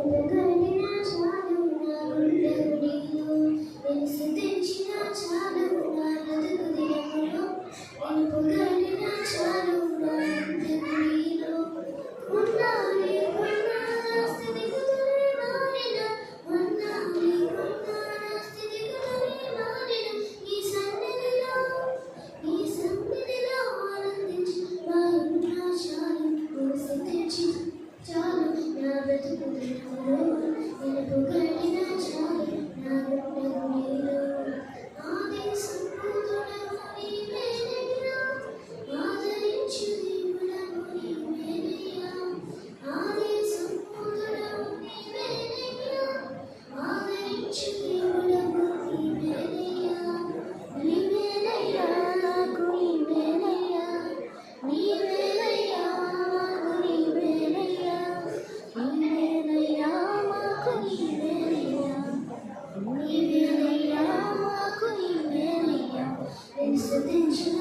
పొగడినా చాలు నా గుండెలు నీలో నేను స్తుతించినా చాలు నా బ్రతుకు దినములో నేను పొగడినా చాలు నా గుండెలు నీలో ఉన్నానే ఉన్నా నా స్థితిగతులే మారిన ఉన్నానే ఉన్నా నా స్థితిగతులే మారిన నీ సన్నిధిలో ఆనందించి నా ఉన్నా చాలు నేను స్తుతించిన చాలు నా బ్రతుకు దినములో నేను పొగడినా చాలు నా గుండెలు నీలో ఆది సంపూర్ణుడవు నీవేనయ్యా ఆదరించు దేవుడవు నీవేనయ్యా ఆది సంపూర్ణుడవు నీవేనయ్యా ఆదరించు దేవుడవు నీవేనయ్యా నీవేనయ్యా నాకు నీవేనయ్యా నీవేనయ్యా నాకు నీవేనయ్యా నీవేనయ్యా మాకు నీవేనయ్యా నీవేనయ్యా మాకు నీవేనయ్యా నేను స్తుతించిన